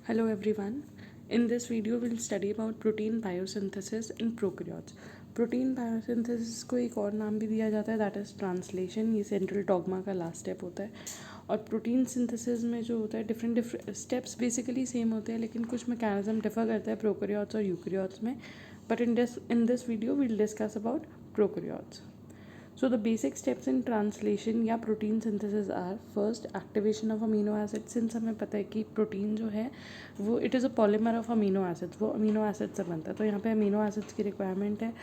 Hello everyone. In this video we'll study about protein biosynthesis in prokaryotes. Protein biosynthesis को एक और नाम भी दिया जाता है दैट इज़ ट्रांसलेशन. ये सेंट्रल डॉगमा का लास्ट स्टेप होता है. और प्रोटीन सिंथेसिस में जो होता है डिफरेंट स्टेप्स बेसिकली सेम होते हैं लेकिन कुछ मैकेनिज्म डिफर करता है प्रोकैरियोट्स और यूकैरियोट्स में. But in this video we'll discuss about prokaryotes. So the basic steps in translation या protein synthesis are first activation of amino acids. Since हमें पता है कि प्रोटीन जो है वो it is a polymer of amino acids, वो amino acids से बनता है. तो यहाँ पे amino acids की requirement है.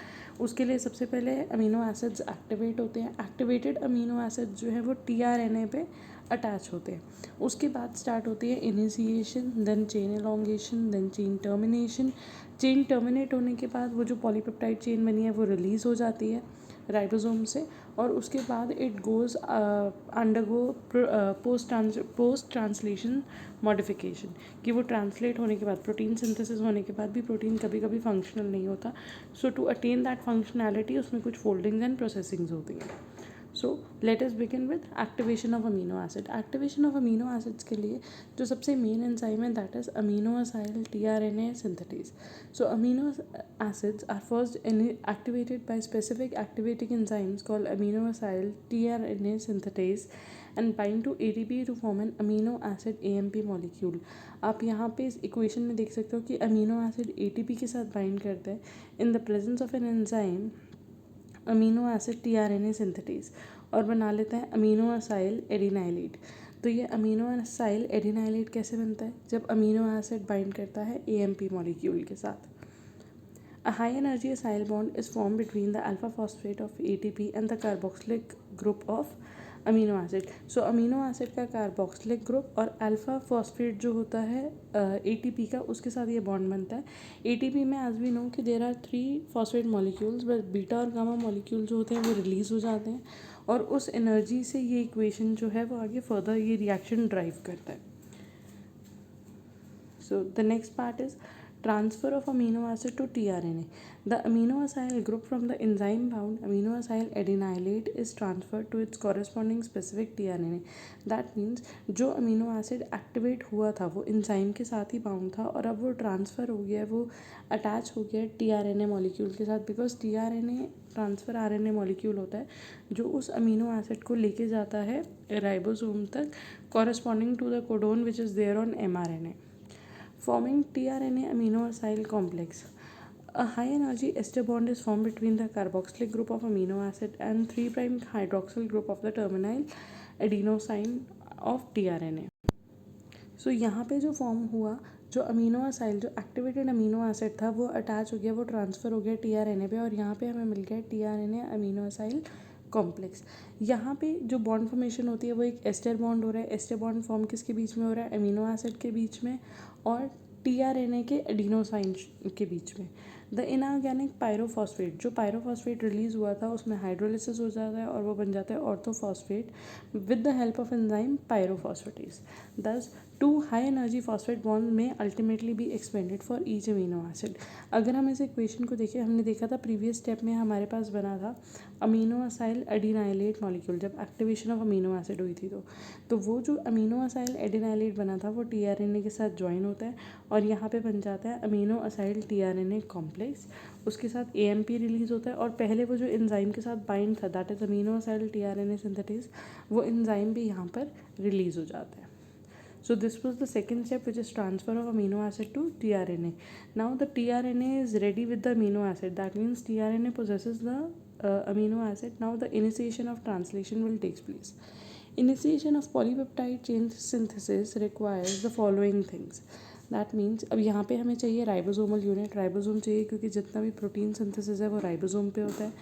उसके लिए सबसे पहले amino acids activate होते हैं. Activated amino acids जो है वो tRNA पे अटैच होते हैं. उसके बाद स्टार्ट होती है initiation, then chain elongation, then chain termination. Chain terminate होने के बाद वो जो पॉलीपेप्टाइड चेन बनी है वो रिलीज़ हो जाती है राइबोसोम से. और उसके बाद it goes undergo post translation modification कि वो ट्रांसलेट होने के बाद प्रोटीन सिंथेसिस होने के बाद भी प्रोटीन कभी कभी फंक्शनल नहीं होता. सो टू अटेन दैट फंक्शनैलिटी उसमें कुछ फोल्डिंग्स एंड प्रोसेसिंग्स होती हैं. So let us begin with activation of amino acid. Activation of amino acids के लिए जो सबसे मेन एंजाइम है that is amino acyl tRNA synthetase. So amino acids are first activated by specific activating enzymes called amino acyl tRNA synthetase and bind to ATP to form an amino acid AMP molecule. आप यहाँ पे इस equation में देख सकते हो कि amino acid ATP के साथ बाइंड करता है in the presence of an enzyme amino acid tRNA synthetase और बना लेता है अमीनो असाइल एडिनाइलेट. तो ये अमीनो असाइल एडिनाइलेट कैसे बनता है? जब अमीनो एसिड बाइंड करता है AMP मॉलिक्यूल के साथ. A high energy acyl bond is formed between the alpha phosphate of ATP and the carboxylic group of amino acid. So amino acid का carboxylic group और अल्फा फॉस्फेट जो होता है ATP का उसके साथ ये बॉन्ड बनता है. ATP में एज वी नो कि there are 3 phosphate molecules but beta और गामा मॉलिक्यूल जो होते हैं वो रिलीज़ हो जाते हैं और उस एनर्जी से ये इक्वेशन जो है वो आगे फर्दर ये रिएक्शन ड्राइव करता है. So the next part is transfer of amino acid to tRNA. The amino acyl group from the enzyme bound amino acyl adenylate is transferred to its corresponding specific tRNA. That means जो amino acid activate हुआ था वो enzyme के साथ ही bound था और अब वो transfer हो गया, वो attach हो गया tRNA molecule के साथ because tRNA transfer RNA molecule होता है जो उस अमीनो एसिड को लेके जाता है राइबोसोम तक corresponding to the codon which is there on mRNA. Forming tRNA amino acyl complex. A high energy ester bond is formed between the carboxylic group of amino acid and 3' hydroxyl group of the terminal adenosine of tRNA. सो यहाँ पे जो form हुआ जो amino acyl जो activated amino acid था वो attach हो गया, वो ट्रांसफ़र हो गया tRNA पे और यहाँ पे हमें मिल गया tRNA अमीनो असाइल कॉम्प्लेक्स. यहाँ पे जो बॉन्ड फॉर्मेशन होती है वो एक एस्टर बॉन्ड हो रहा है. एस्टर बॉन्ड फॉर्म किसके बीच में हो रहा है? अमीनो एसिड के बीच में और tRNA के एडिनोसाइन के बीच में. द इनऑर्गेनिक पायरोफॉस्फेट जो पायरोफॉस्फेट रिलीज़ हुआ था उसमें हाइड्रोलिसिस हो जाता है और वो बन जाता है orthophosphate with the help of enzyme pyrophosphatase. Thus 2 high energy phosphate bond में ultimately be expended for each amino acid. अगर हम इस इक्वेशन को देखें हमने देखा था प्रीवियस स्टेप में हमारे पास बना था अमीनो असाइल एडिनाइलेट मॉलिक्यूल जब एक्टिवेशन ऑफ अमीनो एसिड हुई थी तो वो जो अमीनो असाइल एडिनाइलेट बना था वो tRNA के साथ ज्वाइन होता है और यहाँ पे बन जाता है अमीनो असाइल tRNA कॉम्प्लेक्स. उसके साथ AMP रिलीज़ होता है और पहले वो जो एंजाइम के साथ बाइंड था that is amino acyl tRNA synthetase वो एंजाइम भी यहाँ पर रिलीज़ हो जाता है. So this was the second step which is transfer of amino acid to tRNA. Now the tRNA is ready with the amino acid. That means tRNA possesses the amino acid. Now the initiation of translation will take place. Initiation of polypeptide chain synthesis requires the following things. That means अब यहाँ पे हमें चाहिए ribosomal unit. Ribosome चाहिए क्योंकि जितना भी protein synthesis है वो राइबोसोम पे होता है.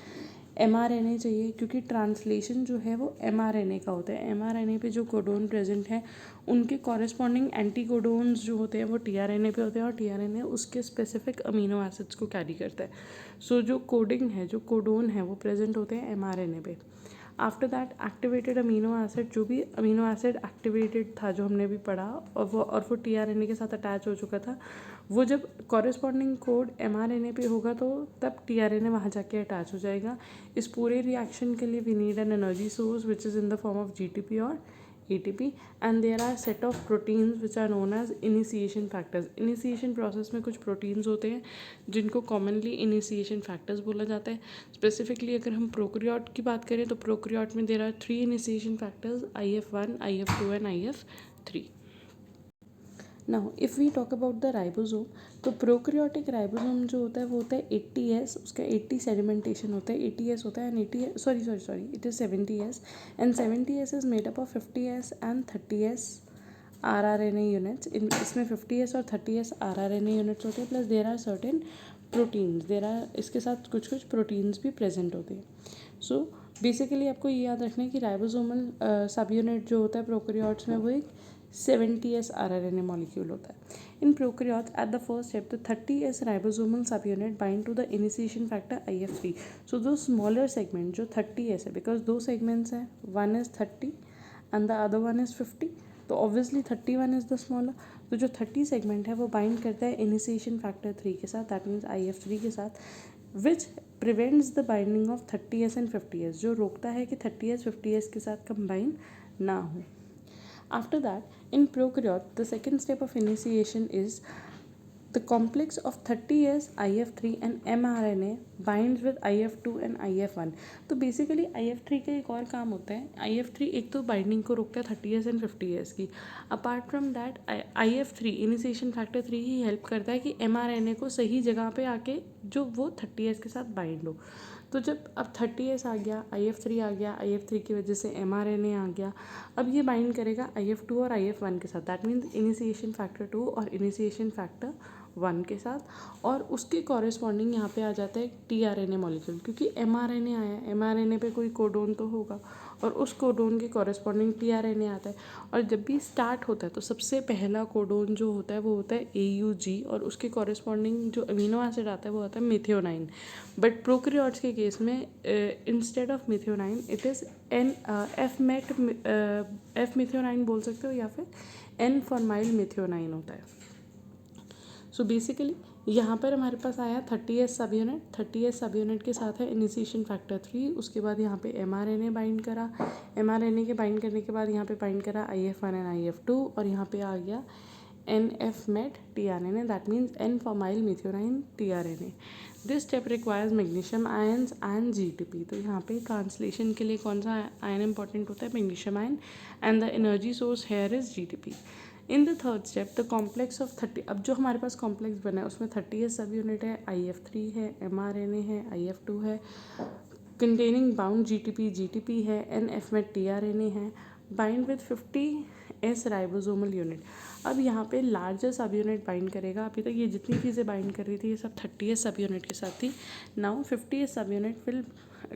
mRNA चाहिए क्योंकि ट्रांसलेशन जो है वो mRNA का होता है. mRNA पे जो कोडोन प्रेजेंट है उनके कॉरेस्पॉन्डिंग एंटी कोडोन्स जो होते हैं वो tRNA पे होते हैं और tRNA उसके स्पेसिफिक अमीनो एसिड्स को कैरी करता है. सो जो कोडिंग है जो कोडोन है वो प्रेजेंट होते हैं mRNA पे. After that activated amino acid जो भी अमीनो एसिड एक्टिवेटेड था जो हमने भी पढ़ा और वो tRNA के साथ अटैच हो चुका था वो जब कॉरेस्पॉन्डिंग कोड mRNA पे होगा तो तब tRNA वहाँ जाके अटैच हो जाएगा. इस पूरे रिएक्शन के लिए we need an energy source which is in the form of GTP और ATP, and there are set of proteins which are known as initiation factors. Initiation process में कुछ proteins होते हैं जिनको commonly initiation factors बोला जाता है. Specifically अगर हम prokaryote की बात करें तो prokaryote में there are 3 initiation factors, IF1, IF2 and IF3. Now if we talk about the ribosome, तो प्रोकैरियोटिक राइबोसोम जो होता है वो होता है 80S, उसका 80 सेडिमेंटेशन होता है, 80S होता है, and 80 sorry it is 70S, and 70S is made up of 50S and 30S rRNA units. इसमें 50S और 30S rRNA यूनिट्स होते हैं, plus there are certain proteins, there are इसके साथ कुछ कुछ प्रोटीन्स भी प्रेजेंट होते हैं. सो बेसिकली आपको ये याद रखना है कि राइबोसोमल सब यूनिट जो होता है प्रोकैरियोट्स में वो एक 70S rRNA molecule होता है. In prokaryotes, at the first step, the 30S ribosomal subunit bind to the initiation factor IF3. So those smaller segment जो 30S है, because दो segments हैं, one is 30 and the other one is 50, तो obviously 31 is the smaller. तो जो 30 segment है वो bind करता है initiation factor 3 के साथ, that means IF3 के साथ, which prevents the binding of 30S and 50S, जो रोकता है कि 30S 50S के साथ combine ना हो. After that, in prokaryote, the second step of initiation is the complex of 30S, IF3 and mRNA binds with IF2 and IF1. तो basically IF3 का एक और काम होता है. IF3 एक तो बाइंडिंग को रोकता है 30S एंड 50S की. Apart from that IF3 initiation factor 3 he help करता है कि mRNA को सही जगह पे आके जो वो 30S के साथ बाइंड हो. तो जब अब 30S आ गया, IF3 आ गया, IF3 की वजह से mRNA आ गया, अब ये बाइंड करेगा IF2 और IF1 के साथ, दैट मीन्स इनिशिएशन फैक्टर 2 और इनिशिएशन फैक्टर 1 के साथ, और उसके कॉरेस्पॉन्डिंग यहाँ पे आ जाता है tRNA मॉलिक्यूल, क्योंकि mRNA आया, mRNA पे कोई कोडोन तो होगा और उस कोडोन के कॉरेस्पॉन्डिंग tRNA आता है. और जब भी स्टार्ट होता है तो सबसे पहला कोडोन जो होता है वो होता है AUG, और उसके कॉरेस्पॉन्डिंग जो अमीनो एसिड आता है वो आता है मिथियोनाइन. बट प्रोकैरियोट्स के केस में instead of methionine it is F methionine बोल सकते हो, या फिर एन फॉर्माइल मिथियोनाइन होता है. सो बेसिकली यहाँ पर हमारे पास आया 30S सब यूनिट, 30S सब यूनिट के साथ है इनिशिएशन फैक्टर 3, उसके बाद यहाँ पे mRNA बाइंड करा, mRNA के बाइंड करने के बाद यहाँ पे बाइंड करा IF1 एंड IF2, और यहाँ पे आ गया NF-MET tRNA, that means N formyl methionine tRNA. This step requires magnesium ions and GTP. तो यहाँ पे ट्रांसलेशन के लिए कौन सा आयन इंपॉर्टेंट होता है? Magnesium ion, and the energy source here is GTP. In the third step the complex of 30, अब जो हमारे पास कॉम्प्लेक्स बना है उसमें 30S सब यूनिट है, IF3 है, mRNA है, IF2 है, कंटेनिंग बाउंड GTP है, NF-MET tRNA है, bind with 50S ribosomal unit. अब यहाँ पे लार्जर सब यूनिट बाइंड करेगा. अभी तक ये जितनी चीज़ें बाइंड कर रही थी ये सब 30S सब यूनिट के साथ थी. नाउ 50S सब unit will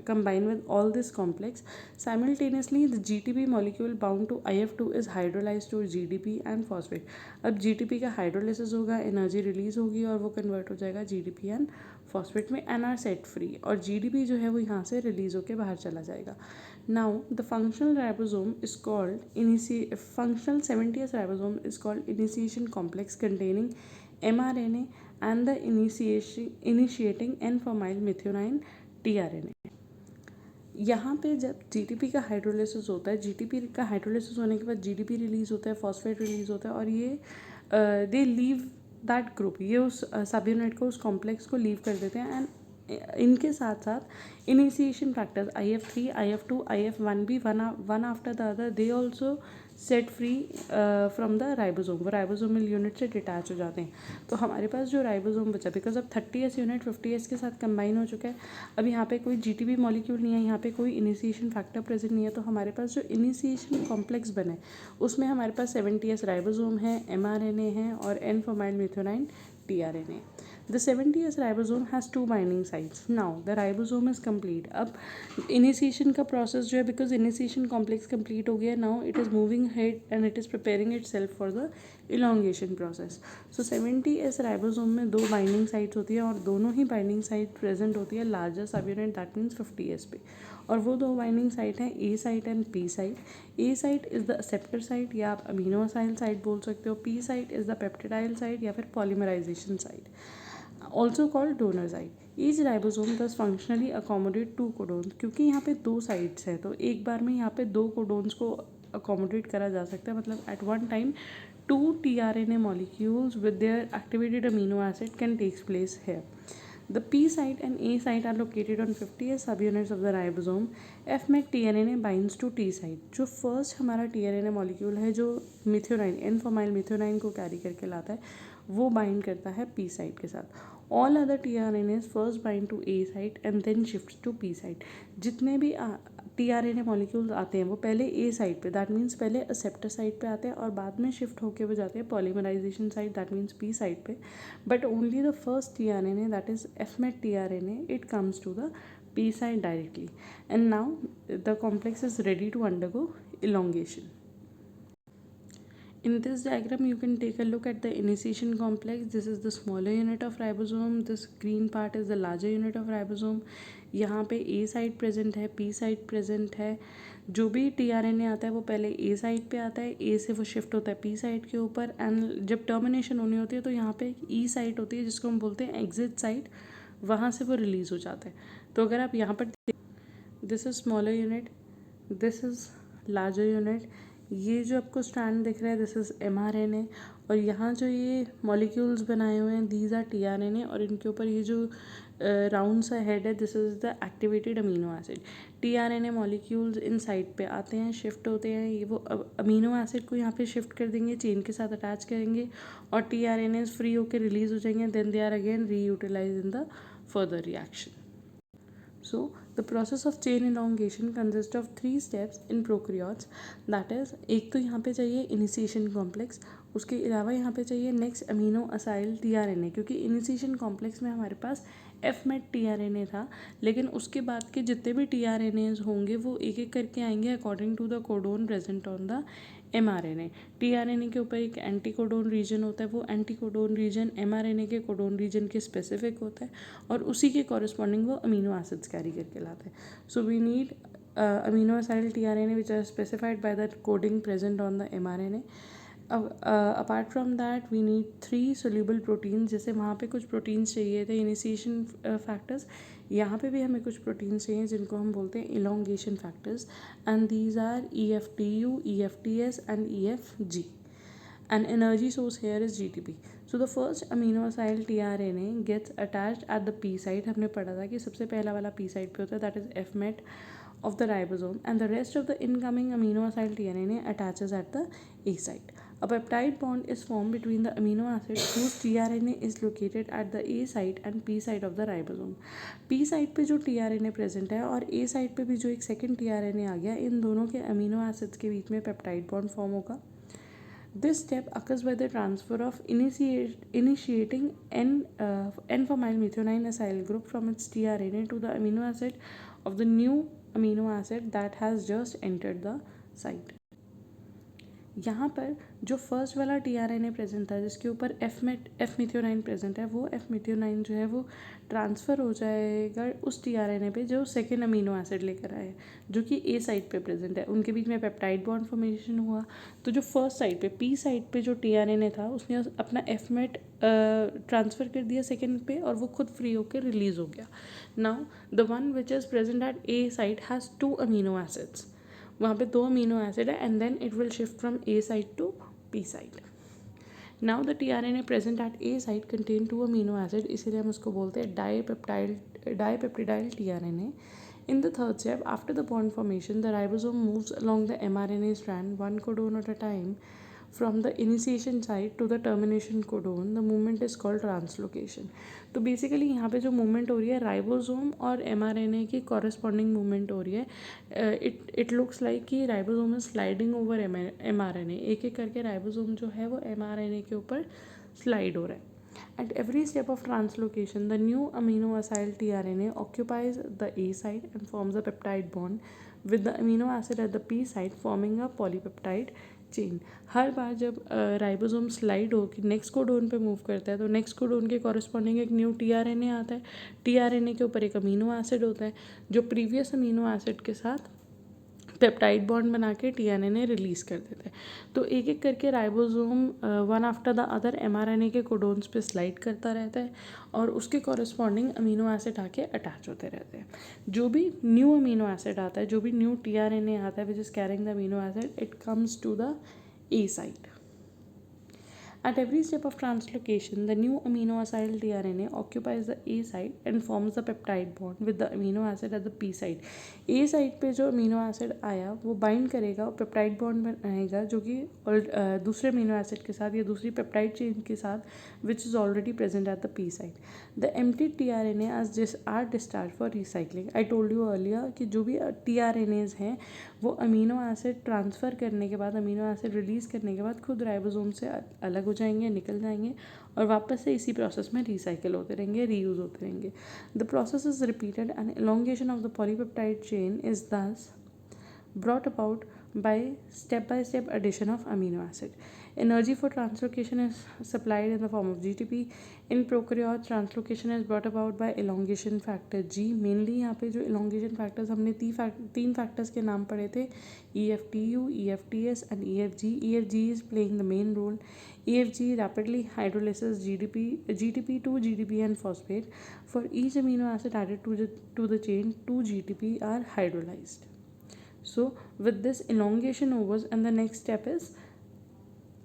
combine with all this complex. Simultaneously, the GTP molecule bound to IF2 is hydrolyzed to GDP and phosphate. अब GTP का हाइड्रोलिसिस होगा, एनर्जी रिलीज होगी और वो कन्वर्ट हो जाएगा GDP एंड फॉस्फेट में, एंड आर सेट फ्री, और GDP जो है वो यहाँ से रिलीज होकर बाहर चला जाएगा. Now the functional ribosome is called functional 70S ribosome is called initiation complex containing mRNA and the initiating N-formyl methionine tRNA. यहाँ पे जब GTP का हाइड्रोलिसिस होता है, GTP का हाइड्रोलिसिस होने के बाद GDP रिलीज़ होता है, फॉस्फेट रिलीज़ होता है, और ये दे लीव दैट ग्रुप, ये उस सब यूनिट को, उस कॉम्प्लेक्स को लीव कर देते हैं. एंड इनके साथ साथ initiation factors IF3, IF2, IF1 भी one after the other they also set free from the ribosome, वो राइबोसोमल यूनिट से डिटैच हो जाते हैं. तो हमारे पास जो राइबोसोम बचा, बिकॉज अब 30S यूनिट 50S के साथ कंबाइन हो चुका है, अब यहाँ पे कोई GTP मॉलिक्यूल नहीं है, यहाँ पे कोई इनिशिएशन फैक्टर प्रेजेंट नहीं है, तो हमारे पास जो इनिशिएशन कॉम्प्लेक्स बने उसमें हमारे पास 70S राइबोसोम है, mRNA है, और N-formyl methionine tRNA. The 70S ribosome has 2 binding sites. Now the ribosome is complete. अब initiation का process जो है, because initiation complex complete हो गया, now it is moving ahead and it is preparing itself for the elongation process. So 70S ribosome में 2 binding sites होती है, और दोनों ही binding site present होती है larger subunit, that means 50S पे, और वो 2 बाइंडिंग साइट हैं A site and P site. A site is the acceptor site, या आप अमीनो असाइल साइट बोल सकते हो. P site is the peptidyl site या फिर polymerization site, also called donor site. Each ribosome does functionally accommodate 2 codons, क्योंकि यहाँ पे 2 साइट्स हैं तो एक बार में यहाँ पे 2 कोडोन्स को अकोमोडेट करा जा सकता है, मतलब at one time 2 tRNA molecules with their activated amino acid can takes place here. The P site and A site are located on 50s subunits of the ribosome. F-MET tRNA binds to T site. जो first हमारा tRNA molecule है जो methionine N-formyl methionine को carry करके लाता है, वो bind करता है P साइट के साथ. All other tRNAs first bind to A site and then shift to P site. जितने भी tRNA मॉलिक्यूल्स आते हैं वो पहले ए साइट पे, दैट मीन्स पहले असेप्टर साइट पे आते हैं और बाद में शिफ्ट होके वो जाते हैं polymerization site, that means P site पे. But only the first tRNA, that is F-MET tRNA, it comes to the P site directly. And now the complex is ready to undergo elongation. In this diagram, you can take a look at the initiation complex. This is the smaller unit of ribosome. This green part is the larger unit of ribosome. यहाँ पे A site present है, P site present है. जो भी tRNA आता है वो पहले A साइट पे आता है, A से वो शिफ्ट होता है P साइट के ऊपर, एंड जब टर्मिनेशन होनी होती है तो यहाँ पे एक E साइट होती है जिसको हम बोलते हैं एग्जिट साइट, वहाँ से वो रिलीज़ हो जाता है. तो अगर आप यहाँ पर this is smaller unit, this is larger unit. ये जो आपको स्ट्रैंड दिख रहा है दिस इज़ mRNA, और यहाँ जो ये मॉलिक्यूल्स बनाए हुए हैं दीज आर tRNA, और इनके ऊपर ये जो राउंड सा हेड है this is the activated amino acid. tRNA molecules in side पे आते हैं, शिफ्ट होते हैं, ये वो अमीनो एसिड को यहाँ पे शिफ्ट कर देंगे, चेन के साथ अटैच करेंगे और tRNAs फ्री होकर रिलीज हो जाएंगे. Then they are again reutilize in the further reaction. So the process of chain elongation consists of 3 steps in prokaryotes. That is, एक तो यहाँ पे चाहिए इनिशिएशन कॉम्प्लेक्स, उसके अलावा यहाँ पे चाहिए नेक्स्ट अमीनो असाइल tRNA, क्योंकि इनिशिएशन कॉम्प्लेक्स में हमारे पास F-MET tRNA था, लेकिन उसके बाद के जितने भी tRNAs होंगे वो एक एक करके आएंगे according to the codon present on the mRNA. tRNA के ऊपर एक एंटी कोडोन रीजन होता है, वो एंटी कोडोन रीजन mRNA के कोडोन रीजन के स्पेसिफिक होता है और उसी के कॉरस्पॉन्डिंग वो अमीनो एसिड्स कैरी करके लाते हैं. So we need amino acyl tRNA which are specified by the coding present on the mRNA. Apart from that we need 3 soluble proteins. जैसे वहाँ पे कुछ प्रोटीन्स चाहिए थे इनिशिएशन फैक्टर्स, यहाँ पे भी हमें कुछ प्रोटीन्स चाहिए जिनको हम बोलते हैं elongation factors, and these are EFTU, EFTS and EFG. An energy source here is GTP. So the first amino acyl tRNA gets attached at the P site. हमने पढ़ा था कि सबसे पहला वाला P site पे होता है, that is F-MET of the ribosome, and the rest of the incoming amino acyl tRNA attaches at the A site. A peptide bond is formed between the amino acid whose tRNA is located at the A site and P site of the ribosome. P site पे जो tRNA present है और A site पे भी जो एक second tRNA आ गया, इन दोनों के अमीनो एसिड्स के बीच में पेप्टाइड बॉन्ड फॉर्म होगा. This step occurs by the transfer of initiating N-formyl methionine acyl group from its tRNA to the amino acid of the new amino acid that has just entered the site. यहाँ पर जो first वाला tRNA present था जिसके ऊपर F methionine present है, वो F methionine जो है वो ट्रांसफ़र हो जाएगा उस tRNA पे जो सेकेंड अमीनो एसिड लेकर आए जो कि A साइट पे प्रेजेंट है. उनके बीच में पेप्टाइड बॉन्ड फॉर्मेशन हुआ, तो जो फर्स्ट साइट पे P साइट पे जो tRNA था उसने अपना F-MET ट्रांसफ़र कर दिया सेकेंड पे और वो खुद फ्री होकर रिलीज़ हो गया. Now the one which is present at A site has 2 amino acids, वहाँ पे 2 अमीनो एसिड है, and then it will shift from A site to P site. Now the tRNA present at A site contain 2 amino acid, इसीलिए हम उसको बोलते हैं dipeptidyl tRNA. In the third step, after the bond formation, the ribosome moves along the mRNA strand one codon at a time from the initiation site to the termination codon. The movement is called translocation. तो basically यहाँ पे जो movement हो रही है ribosome और mRNA की corresponding movement हो रही है. इट लुक्स लाइक कि ribosome is sliding over mRNA. एक एक करके राइबोसोम जो है वो mRNA के ऊपर स्लाइड हो रहा है. At every step of translocation, the new amino acyl tRNA occupies the A site and forms a peptide bond with the amino acid at the P site, forming a polypeptide chain. हर बार जब ribosome slide हो कि next codon पे move करता है तो next codon के corresponding एक new tRNA आता है. tRNA के ऊपर एक अमीनो एसिड होता है जो प्रीवियस अमीनो एसिड के साथ पेप्टाइड बॉन्ड बना के टीआरएनए रिलीज़ कर देते हैं। तो एक एक करके ribosome one after the other mRNA के कोडोन्स पे स्लाइड करता रहता है और उसके कॉरस्पॉन्डिंग अमीनो एसिड आके अटैच होते रहते हैं। जो भी न्यू अमीनो एसिड आता है, जो भी न्यू टीआरएनए आता है which is carrying the amino acid, it comes to the A site. At every step of translocation, the new amino acyl tRNA occupies the A site and forms the peptide bond with the amino acid at the P site. A site पे जो amino acid आया वो bind करेगा और peptide bond बनाएगा जो कि दूसरे अमीनो एसिड के साथ या दूसरी पेप्टाइड चेन के साथ which is already present at the P site. The empty tRNA are discharge for recycling. I told you earlier कि जो भी tRNAs हैं वो अमीनो एसिड ट्रांसफ़र करने के बाद, अमीनो एसिड रिलीज़ करने के बाद खुद राइबोसोम से अलग हो जाएंगे, निकल जाएंगे और वापस से इसी प्रोसेस में रिसाइकिल होते रहेंगे, रीयूज़ होते रहेंगे. The process is repeated and elongation of the polypeptide chain is दस brought about by step addition of amino acid. Energy for translocation is supplied in the form of GTP. In prokaryotes, translocation is brought about by elongation factor G. Mainly यहाँ पे जो elongation factors हमने तीन factors के नाम पढ़े थे, EFTU, EFTS and EFG. EFG is playing the main role. EFG rapidly hydrolyzes GTP to GTP and phosphate. For each amino acid added to the chain, 2 GTP are hydrolyzed. So with this, elongation overs and the next step is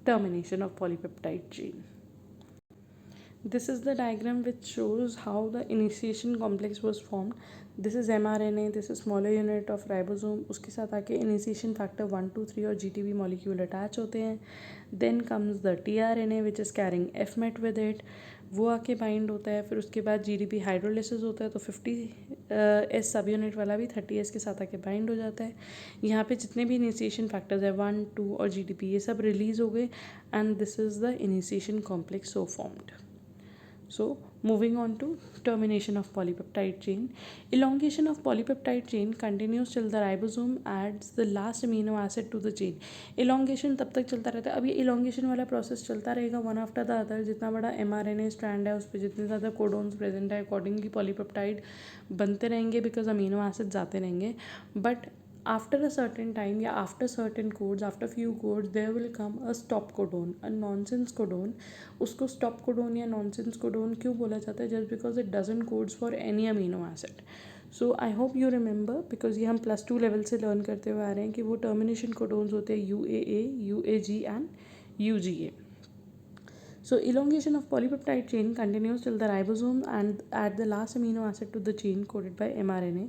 termination of polypeptide chain. This is the diagram which shows how the initiation complex was formed. This is mRNA, this is smaller unit of ribosome. उसके साथ आके initiation factor 1, 2, 3 और GTP molecule attach होते हैं. Then comes the tRNA which is carrying FMET with it. वो आके bind होता है. फिर उसके बाद GDP हाइड्रोलिसिस होता है तो 50S सब यूनिट वाला भी 30S के साथ आके बाइंड हो जाता है. यहाँ पे जितने भी इनिशिएशन फैक्टर्स है 1, 2 और GDP ये सब रिलीज़ हो गए and this is the initiation complex so formed. So moving on to termination of polypeptide chain. Elongation of polypeptide chain continues till the ribosome adds the last amino acid to the chain. Elongation तब तक चलता रहता है. अब ये elongation वाला process चलता रहेगा वन आफ्टर द अदर. जितना बड़ा mRNA स्ट्रैंड है उस पर जितने ज़्यादा कोडोन्स प्रेजेंट है अकॉर्डिंगली पॉलीपेप्टाइड बनते रहेंगे बिकॉज अमीनो एसिड जाते रहेंगे. But after a certain time या after certain codes, after few codes, there will come a stop codon, a nonsense codon. उसको stop codon या nonsense codon क्यों बोला जाता है? Just because it doesn't codes for any amino acid. So I hope you remember because ये हम +2 level से learn करते हुए आ रहे हैं कि वो टर्मिनेशन कोडोन्स होते हैं UAA, UAG and UGA. So elongation of polypeptide chain continues till the ribosome and add the last amino acid to the chain coded by mRNA.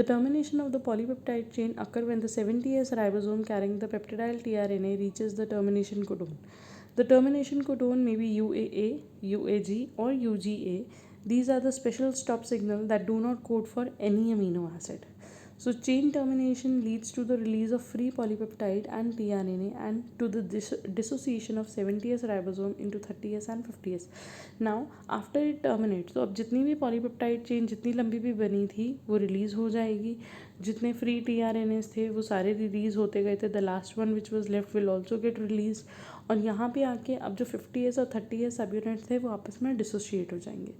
The termination of the polypeptide chain occur when the 70S ribosome carrying the peptidyl tRNA reaches the termination codon. The termination codon may be UAA, UAG or UGA. These are the special stop signal that do not code for any amino acid. So chain termination leads to the release of free polypeptide and tRNA and to the dissociation of 70S ribosome into 30S and 50S. Now after it terminates, तो अब जितनी भी polypeptide chain जितनी लंबी भी बनी थी वो रिलीज़ हो जाएगी. जितने फ्री tRNAs थे वो सारे रिलीज़ होते गए थे. The last one which was left will also get released. और यहाँ पे आके अब जो 50S और 30S सब यूनिट्स थे वो आपस में डिसोशिएट हो जाएंगे.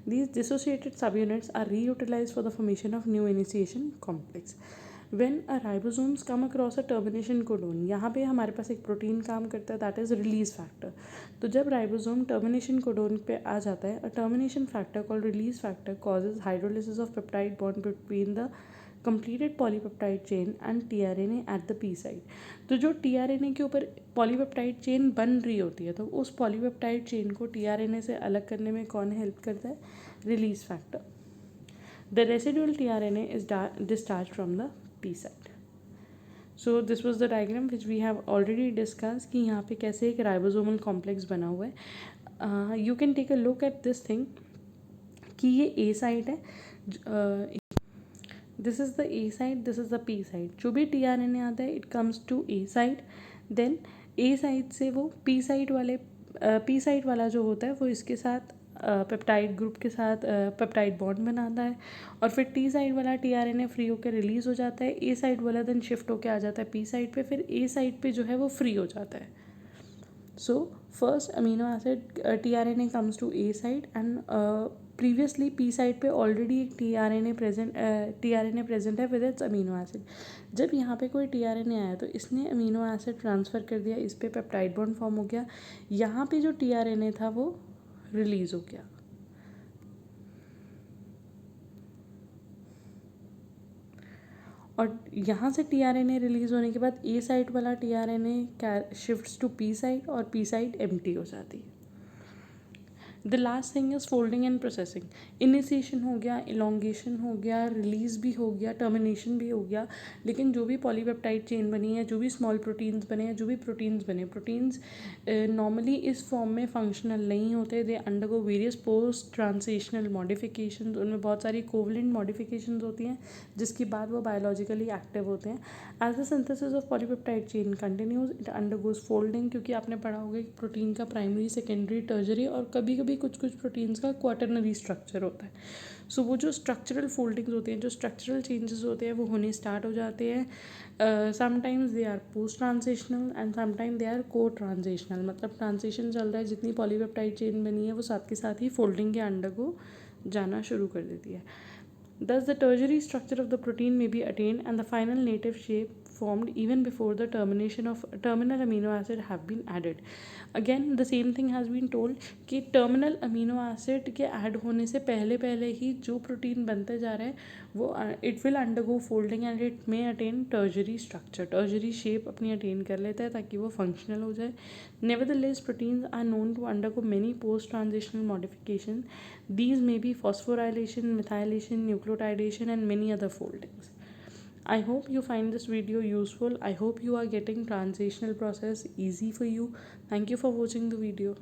These dissociated subunits are reutilized for the formation of new initiation complex. When a ribosomes come across a termination codon, यहाँ पे हमारे पास एक प्रोटीन काम करता है दैट इज़ रिलीज फैक्टर. तो जब राइबोसोम टर्मिनेशन कोडोन पे आ जाता है, a termination factor called release factor causes hydrolysis of peptide bond between the completed polypeptide chain and tRNA at the P site. तो जो tRNA के ऊपर polypeptide chain बन रही होती है तो उस polypeptide chain को tRNA से अलग करने में कौन हेल्प करता है? Release factor. The residual tRNA is discharged from the P site. So this was the diagram which we have already discussed कि यहाँ पे कैसे एक ribosomal complex बना हुआ है. You can take a look at this thing कि ये A site है. This is the A side, this is the P side. जो भी tRNA आता है it comes to A side. Then A side से वो पी साइड वाला जो होता है वो इसके साथ पेप्टाइड ग्रुप के साथ पेप्टाइड बॉन्ड बनाता है और फिर टी साइड वाला tRNA फ्री होकर रिलीज़ हो जाता है. ए साइड वाला देन शिफ्ट होकर आ जाता है पी साइड पे. फिर ए साइड पे जो है वो फ्री हो जाता है. So first amino acid tRNA comes to A site and previously P side पे ऑलरेडी एक टीआरएनए प्रेजेंट है विद इट्स अमीनो एसिड। जब यहाँ पे कोई टीआरएनए आया तो इसने अमीनो एसिड ट्रांसफ़र कर दिया, इस पे पेप्टाइड बॉन्ड फॉर्म हो गया, यहाँ पे जो टीआरएनए था वो रिलीज़ हो गया। और यहाँ से टीआरएनए रिलीज़ होने के बाद ए साइड वाला tRNA shifts to P side और पी साइड एम्प्टी हो जाती है। The last thing is folding and processing. Initiation हो गया, इलोंगेशन हो गया, रिलीज़ भी हो गया, टर्मिनेशन भी हो गया, लेकिन जो भी पॉलीपेप्टाइड चेन बनी है, जो भी स्मॉल प्रोटीन्स बने हैं, जो भी प्रोटीन्स बने, प्रोटीन्स नॉर्मली इस फॉर्म में फंक्शनल नहीं होते। They undergo various post translational modification, उनमें बहुत सारी कोवलेंट मॉडिफिकेशन होती हैं जिसके बाद वो बायोलॉजिकली एक्टिव होते हैं। As the synthesis of polypeptide chain continues, it undergoes folding, क्योंकि आपने पढ़ा होगा कि प्रोटीन का प्राइमरी, सेकेंडरी, टर्जरी और कभी कभी कुछ कुछ प्रोटीन्स का क्वाटरनरी स्ट्रक्चर होता है। सो वो जो स्ट्रक्चरल फोल्डिंग्स होती हैं, जो स्ट्रक्चरल चेंजेस होते हैं, वो होने स्टार्ट हो जाते हैं। Sometimes they are post transitional and sometime they are co transitional, मतलब ट्रांजिशन चल रहा है, जितनी पॉलीपेप्टाइड चेन बनी है वो साथ के साथ ही फोल्डिंग के अंडर को जाना शुरू कर देती है। Thus, the tertiary structure of the protein may be attained and the final native shape formed even before the termination of terminal amino acid have been added. Again, the same thing has been told कि terminal amino acid के add होने से पहले पहले ही जो protein बनते जा रहे हैं वो it will undergo folding and it may attain tertiary structure, tertiary shape अपनी attain कर लेता है ताकि वो functional हो जाए. Nevertheless, proteins are known to undergo many post-translational modifications. These may be phosphorylation, methylation, nucleotidation, and many other foldings. I hope you find this video useful. I hope you are getting translational process easy for you. Thank you for watching the video.